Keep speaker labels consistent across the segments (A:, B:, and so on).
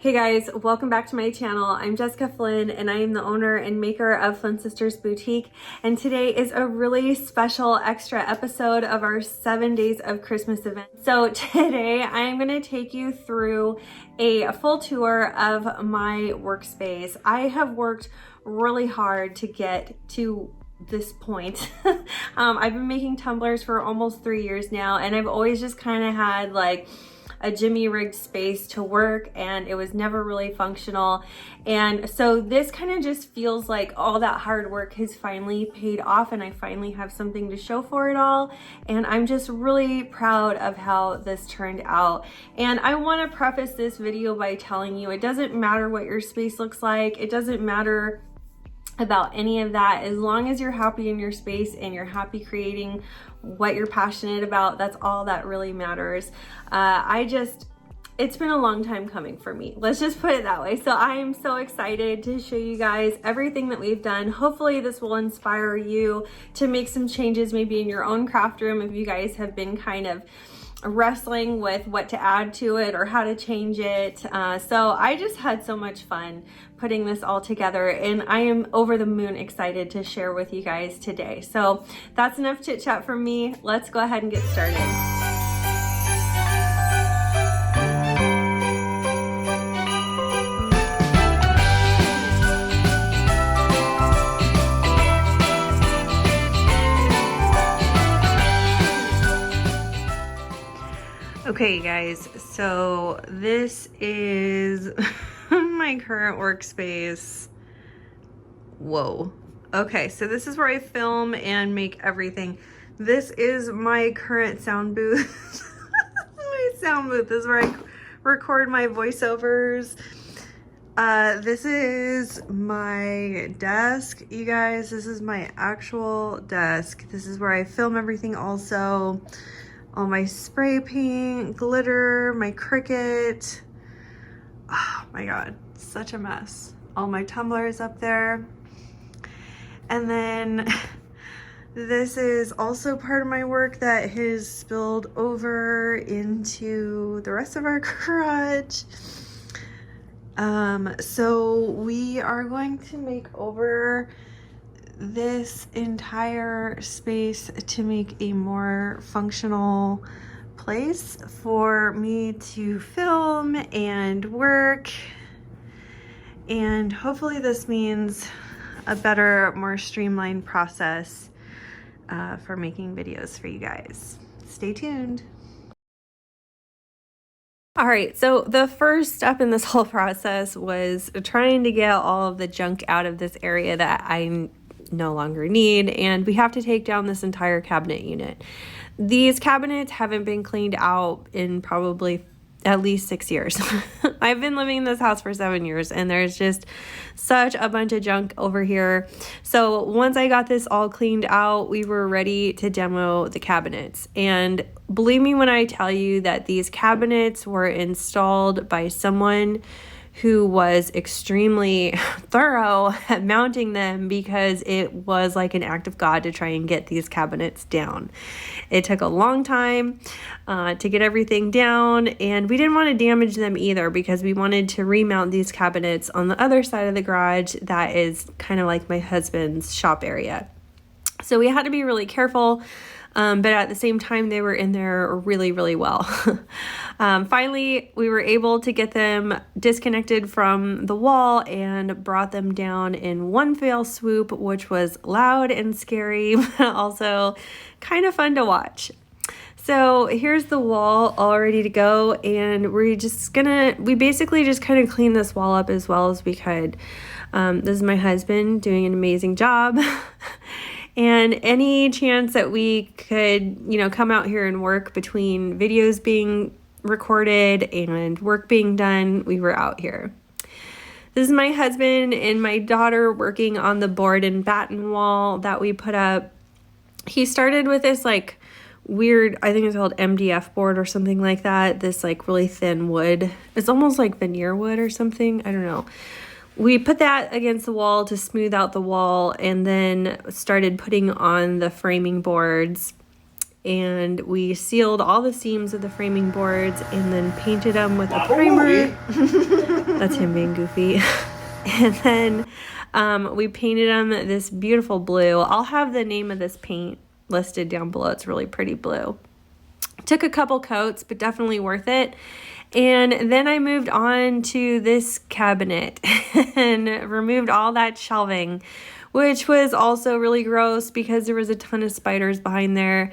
A: Hey guys, welcome back to my channel. I'm Jessica Flynn and I am the owner and maker of Flynn Sisters Boutique, and today is a really special extra episode of our 7 days of Christmas event. So today I'm going to take you through a full tour of my workspace. I have worked really hard to get to this point. I've been making tumblers for almost 3 years now, and I've always just kind of had like a Jimmy rigged space to work, and it was never really functional. And so this kind of just feels like all that hard work has finally paid off, and I finally have something to show for it all. And I'm just really proud of how this turned out. And I want to preface this video by telling you it doesn't matter what your space looks like. It doesn't matter about any of that. As long as you're happy in your space and you're happy creating what you're passionate about, that's all that really matters. It's been a long time coming for me. Let's just put it that way. So I am so excited to show you guys everything that we've done. Hopefully this will inspire you to make some changes maybe in your own craft room if you guys have been kind of wrestling with what to add to it or how to change it. So I just had so much fun putting this all together, and I am over the moon excited to share with you guys today. So that's enough chit chat from me. Let's go ahead and get started. Okay guys, so this is my current workspace. Whoa. Okay, so this is where I film and make everything. This is my current sound booth. My sound booth. This is where I record my voiceovers. This is my desk, you guys. This is my actual desk. This is where I film everything also. All my spray paint, glitter, my Cricut. Oh my God, such a mess. All my tumblers up there. And then this is also part of my work that has spilled over into the rest of our garage. So we are going to make over this entire space to make a more functional place for me to film and work. And hopefully this means a better, more streamlined process for making videos for you guys. Stay tuned. All right, so the first step in this whole process was trying to get all of the junk out of this area that I no longer need, and we have to take down this entire cabinet unit. These cabinets haven't been cleaned out in probably at least 6 years. I've been living in this house for 7 years, and there's just such a bunch of junk over here. So once I got this all cleaned out, we were ready to demo the cabinets. And believe me when I tell you that these cabinets were installed by someone who was extremely thorough at mounting them, because it was like an act of God to try and get these cabinets down. It took a long time to get everything down, and we didn't want to damage them either, because we wanted to remount these cabinets on the other side of the garage that is kind of like my husband's shop area. So we had to be really careful. But at the same time, they were in there really, really well. Finally, we were able to get them disconnected from the wall and brought them down in one fell swoop, which was loud and scary, but also kind of fun to watch. So here's the wall all ready to go, and we basically just kind of cleaned this wall up as well as we could. This is my husband doing an amazing job. And any chance that we could, come out here and work between videos being recorded and work being done, we were out here. This is my husband and my daughter working on the board and batten wall that we put up. He started with this like weird, I think it's called MDF board or something like that. This like really thin wood. It's almost like veneer wood or something. I don't know. We put that against the wall to smooth out the wall, and then started putting on the framing boards, and we sealed all the seams of the framing boards and then painted them with a primer. That's him being goofy. And then we painted them this beautiful blue. I'll have the name of this paint listed down below. It's really pretty blue. Took a couple coats, but definitely worth it. And then I moved on to this cabinet and removed all that shelving, which was also really gross because there was a ton of spiders behind there.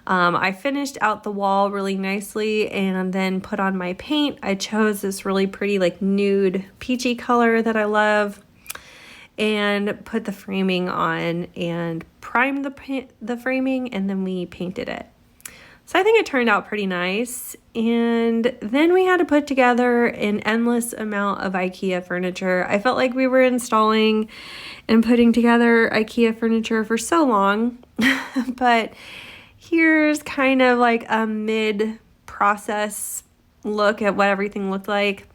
A: I finished out the wall really nicely and then put on my paint. I chose this really pretty like nude peachy color that I love, and put the framing on and primed the framing, and then we painted it. So I think it turned out pretty nice. And then we had to put together an endless amount of IKEA furniture. I felt like we were installing and putting together IKEA furniture for so long. But here's kind of like a mid-process look at what everything looked like.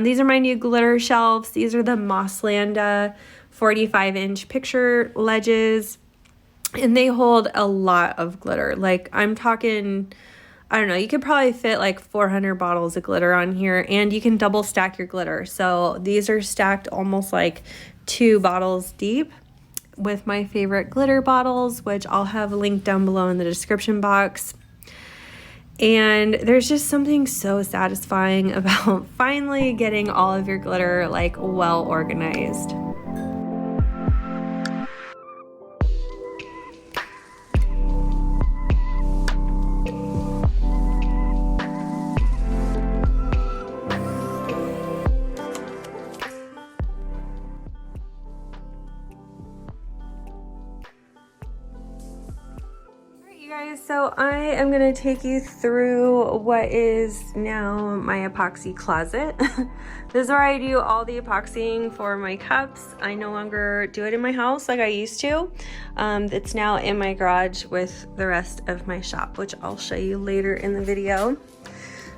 A: These are my new glitter shelves. These are the MOSSLANDA 45-inch picture ledges. And they hold a lot of glitter. Like, I'm talking, I don't know, you could probably fit like 400 bottles of glitter on here, and you can double stack your glitter. So these are stacked almost like 2 bottles deep with my favorite glitter bottles, which I'll have linked down below in the description box. And there's just something so satisfying about finally getting all of your glitter like well organized. So I am going to take you through what is now my epoxy closet. This is where I do all the epoxying for my cups. I no longer do it in my house like I used to. It's now in my garage with the rest of my shop, which I'll show you later in the video.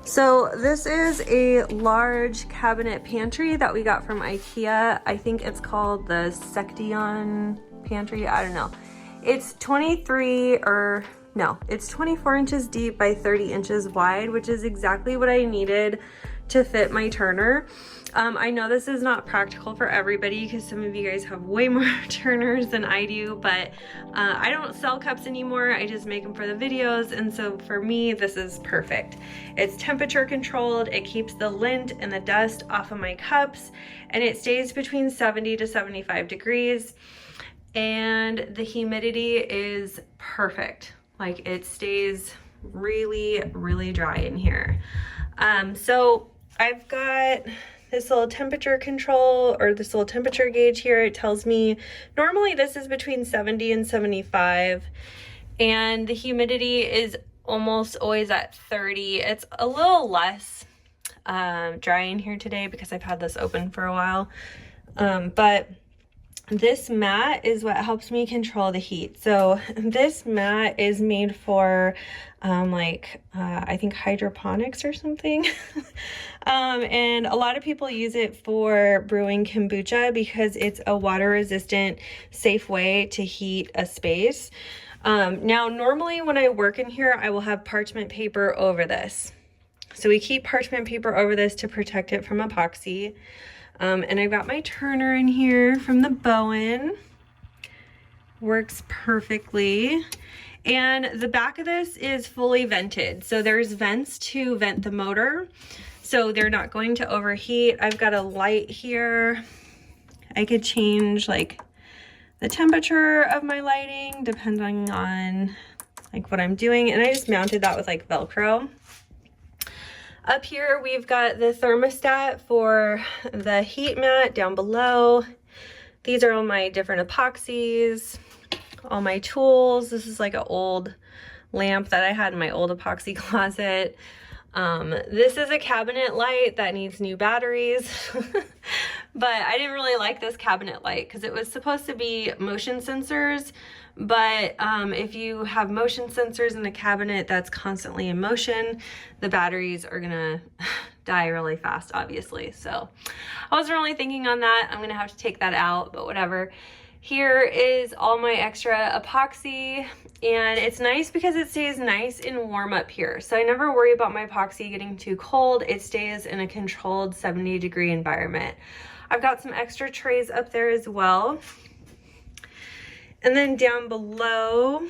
A: So this is a large cabinet pantry that we got from IKEA. I think it's called the SEKTION pantry. I don't know. It's 24 inches deep by 30 inches wide, which is exactly what I needed to fit my turner. I know this is not practical for everybody because some of you guys have way more turners than I do, but I don't sell cups anymore. I just make them for the videos, and so for me, this is perfect. It's temperature controlled. It keeps the lint and the dust off of my cups, and it stays between 70 to 75 degrees, and the humidity is perfect. Like, it stays really, really dry in here. So I've got this little temperature control, or this little temperature gauge here. It tells me normally this is between 70 and 75, and the humidity is almost always at 30. It's a little less dry in here today because I've had this open for a while, but this mat is what helps me control the heat. So this mat is made for I think hydroponics or something. And a lot of people use it for brewing kombucha because it's a water resistant, safe way to heat a space. Now, normally when I work in here, I will have parchment paper over this. So we keep parchment paper over this to protect it from epoxy. And I've got my turner in here from the Bowen. Works perfectly. And the back of this is fully vented. So there's vents to vent the motor, so they're not going to overheat. I've got a light here. I could change like the temperature of my lighting depending on like what I'm doing. And I just mounted that with like Velcro. Up here, we've got the thermostat for the heat mat down below. These are all my different epoxies, all my tools. This is like an old lamp that I had in my old epoxy closet. This is a cabinet light that needs new batteries, but I didn't really like this cabinet light because it was supposed to be motion sensors. But if you have motion sensors in a cabinet that's constantly in motion, the batteries are gonna die really fast, obviously. So I wasn't really thinking on that. I'm gonna have to take that out, but whatever. Here is all my extra epoxy, and it's nice because it stays nice and warm up here. So I never worry about my epoxy getting too cold. It stays in a controlled 70-degree environment. I've got some extra trays up there as well. And then down below,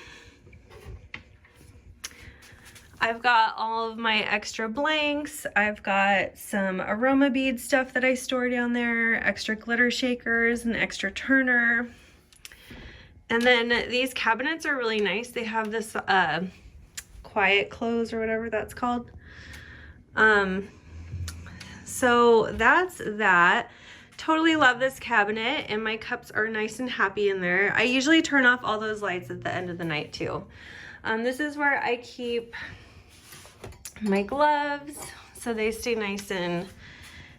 A: I've got all of my extra blanks. I've got some aroma bead stuff that I store down there, extra glitter shakers, an extra turner. And then these cabinets are really nice. They have this quiet close or whatever that's called. So that's that. Totally love this cabinet, and my cups are nice and happy in there. I usually turn off all those lights at the end of the night too. This is where I keep my gloves, so they stay nice and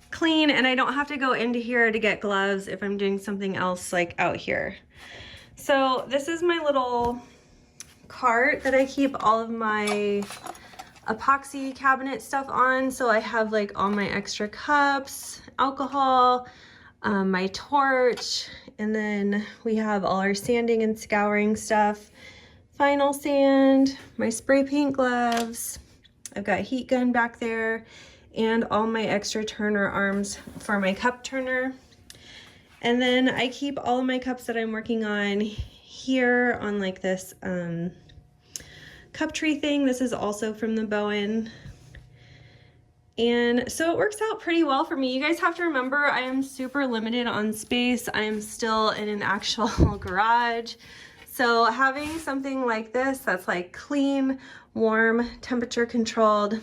A: clean, and I don't have to go into here to get gloves if I'm doing something else like out here. So this is my little cart that I keep all of my epoxy cabinet stuff on. So I have like all my extra cups, alcohol, my torch, and then we have all our sanding and scouring stuff, final sand, my spray paint gloves. I've got a heat gun back there, and all my extra turner arms for my cup turner. And then I keep all of my cups that I'm working on here on like this cup tree thing. This is also from the Bowen. And so it works out pretty well for me. You guys have to remember, I am super limited on space. I am still in an actual garage. So having something like this that's like clean, warm, temperature controlled,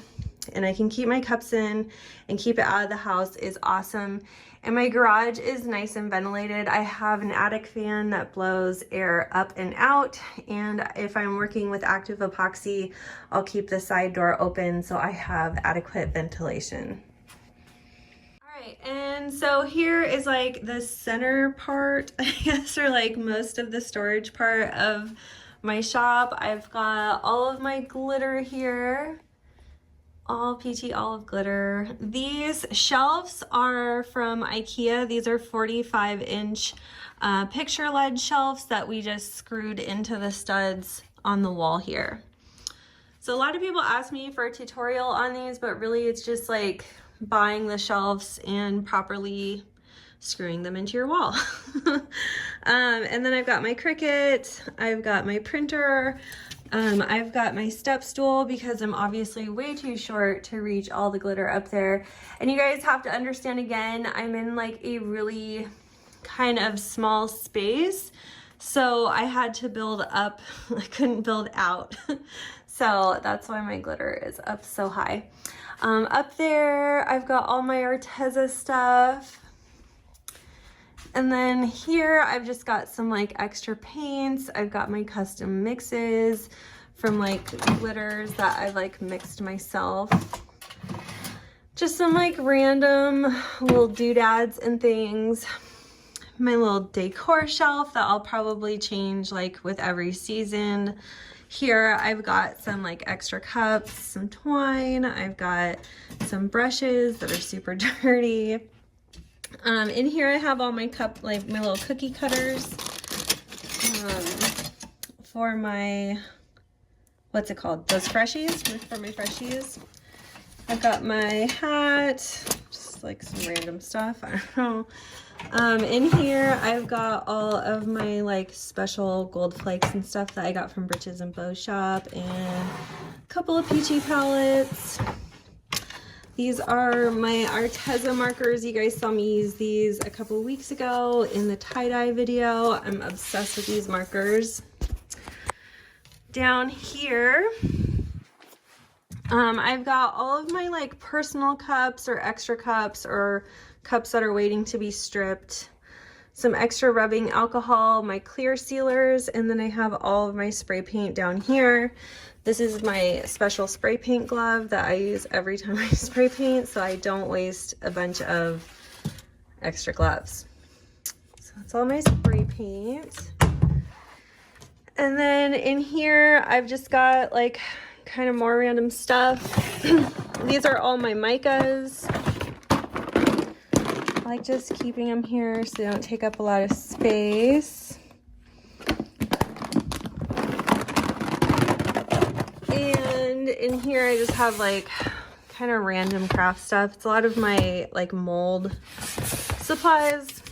A: and I can keep my cups in and keep it out of the house is awesome. And my garage is nice and ventilated. I have an attic fan that blows air up and out, and if I'm working with active epoxy, I'll keep the side door open so I have adequate ventilation. All right, and so here is like the center part, I guess, or like most of the storage part of my shop. I've got all of my glitter here. All peachy olive glitter. These shelves are from IKEA. These are 45-inch picture lead shelves that we just screwed into the studs on the wall here. So a lot of people ask me for a tutorial on these, but really it's just like buying the shelves and properly screwing them into your wall. And then I've got my Cricut, I've got my printer, I've got my step stool because I'm obviously way too short to reach all the glitter up there. And you guys have to understand, again, I'm in like a really kind of small space. So I had to build up, I couldn't build out. So that's why my glitter is up so high. Up there, I've got all my Arteza stuff. And then here I've just got some like extra paints. I've got my custom mixes from like glitters that I like mixed myself. Just some like random little doodads and things. My little decor shelf that I'll probably change like with every season. Here I've got some like extra cups, some twine. I've got some brushes that are super dirty. In here I have all my my little cookie cutters for my, what's it called? Those freshies, for my freshies. I've got my hat, just like some random stuff, I don't know. In here I've got all of my like special gold flakes and stuff that I got from Britches and Bow Shop, and a couple of peachy palettes. These are my Arteza markers. You guys saw me use these a couple of weeks ago in the tie-dye video. I'm obsessed with these markers. Down here, I've got all of my like personal cups or extra cups or cups that are waiting to be stripped. Some extra rubbing alcohol, my clear sealers, and then I have all of my spray paint down here. This is my special spray paint glove that I use every time I spray paint, so I don't waste a bunch of extra gloves. So that's all my spray paint. And then in here, I've just got like kind of more random stuff. These are all my micas. I like just keeping them here so they don't take up a lot of space. in here I just have like kind of random craft stuff. It's a lot of my like mold supplies.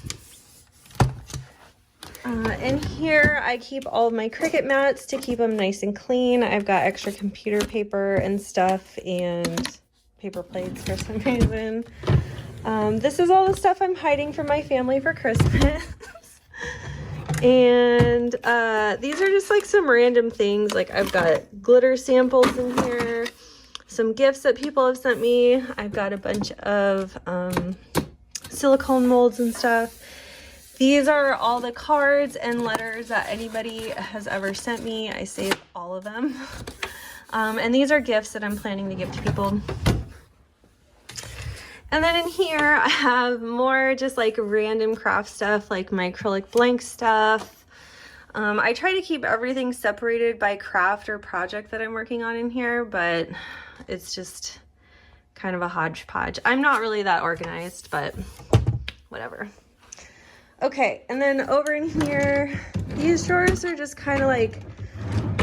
A: In here I keep all of my Cricut mats to keep them nice and clean. I've got extra computer paper and stuff and paper plates for some reason. This is all the stuff I'm hiding from my family for Christmas. And these are just like some random things. Like I've got glitter samples in here, some gifts that people have sent me. I've got a bunch of silicone molds and stuff. These are all the cards and letters that anybody has ever sent me. I save all of them. And these are gifts that I'm planning to give to people. And then in here I have more just like random craft stuff, like my acrylic blank stuff. I try to keep everything separated by craft or project that I'm working on in here, but it's just kind of a hodgepodge. I'm not really that organized, but whatever. Okay, and then over in here, these drawers are just kind of like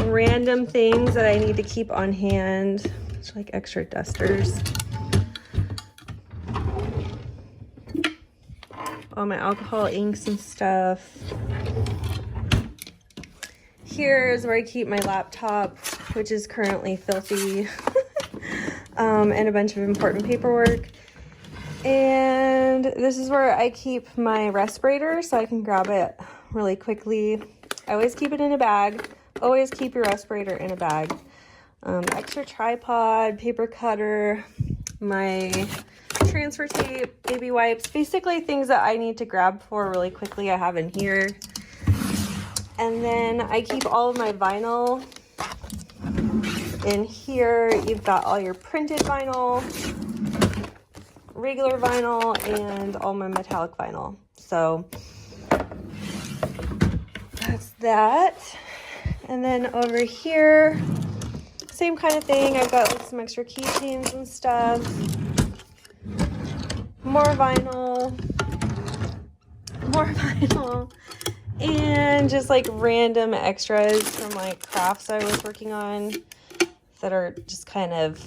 A: random things that I need to keep on hand. It's like extra dusters. All my alcohol inks and stuff. Here is where I keep my laptop, which is currently filthy, and a bunch of important paperwork. And this is where I keep my respirator so I can grab it really quickly. I always keep it in a bag. Always keep your respirator in a bag. Extra tripod, paper cutter, my transfer tape, baby wipes, basically things that I need to grab for really quickly I have in here. And then I keep all of my vinyl in here. You've got all your printed vinyl, regular vinyl, and all my metallic vinyl. So that's that. And then over here, same kind of thing. I've got like some extra keychains and stuff. More vinyl, and just like random extras from like crafts I was working on that are just kind of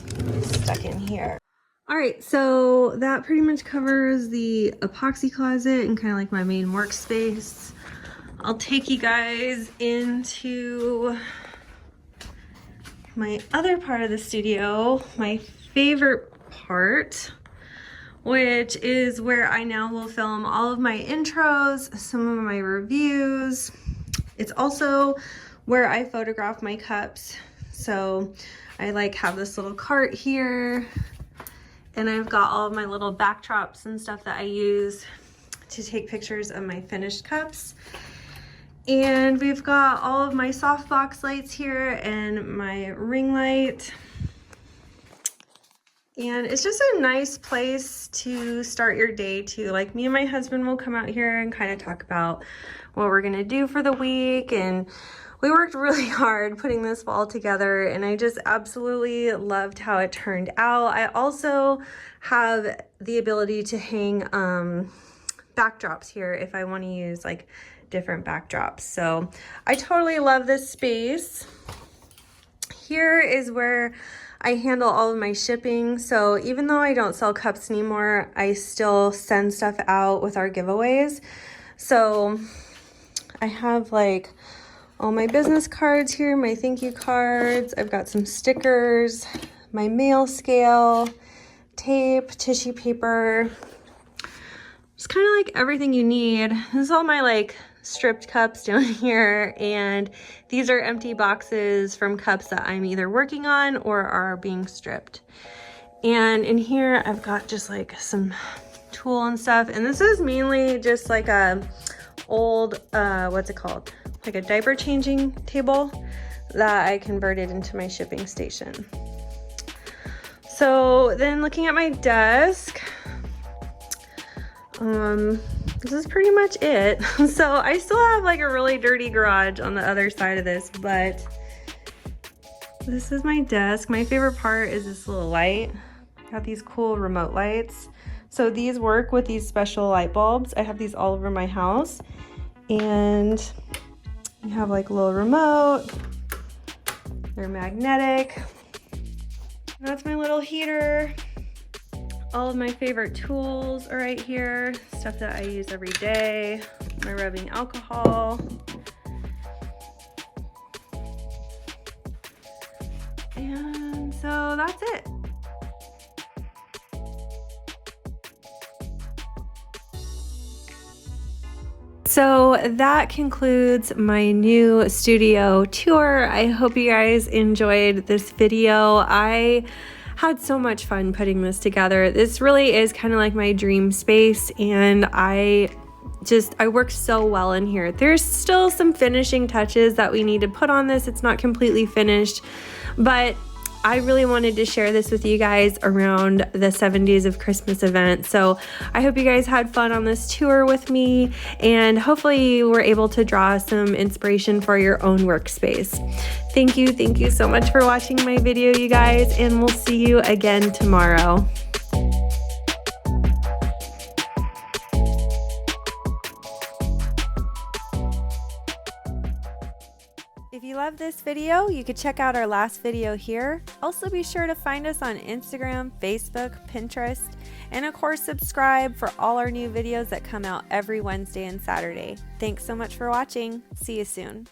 A: stuck in here. All right, so that pretty much covers the epoxy closet and kind of like my main workspace. I'll take you guys into my other part of the studio, my favorite part, which is where I now will film all of my intros, some of my reviews. It's also where I photograph my cups. So I like have this little cart here, and I've got all of my little backdrops and stuff that I use to take pictures of my finished cups. And we've got all of my softbox lights here and my ring light. And it's just a nice place to start your day too. Like me and my husband will come out here and kind of talk about what we're gonna do for the week. And we worked really hard putting this wall together, and I just absolutely loved how it turned out. I also have the ability to hang backdrops here if I want to use like different backdrops. So I totally love this space. Here is where I handle all of my shipping. So even though I don't sell cups anymore, I still send stuff out with our giveaways. So I have like all my business cards here, my thank you cards. I've got some stickers, my mail scale, tape, tissue paper. It's kind of like everything you need. This is all my like stripped cups down here, and these are empty boxes from cups that I'm either working on or are being stripped. And in here I've got just like some tool and stuff, and this is mainly just like a old what's it called, like a diaper changing table that I converted into my shipping station. So then looking at my desk, this is pretty much it. So I still have like a really dirty garage on the other side of this, but this is my desk. My favorite part is this little light. Got these cool remote lights. So these work with these special light bulbs. I have these all over my house, and you have like a little remote. They're magnetic. That's my little heater. All of my favorite tools are right here. Stuff that I use every day. My rubbing alcohol. And so that's it. So that concludes my new studio tour. I hope you guys enjoyed this video. I had so much fun putting this together. This really is kind of like my dream space, and I work so well in here. There's still some finishing touches that we need to put on this. It's not completely finished, but I really wanted to share this with you guys around the 7 Days of Christmas event. So I hope you guys had fun on this tour with me, and hopefully you were able to draw some inspiration for your own workspace. Thank you so much for watching my video, you guys, and we'll see you again tomorrow. If you love this video, you could check out our last video here. Also be sure to find us on Instagram, Facebook, Pinterest, and of course subscribe for all our new videos that come out every Wednesday and Saturday. Thanks so much for watching. See you soon.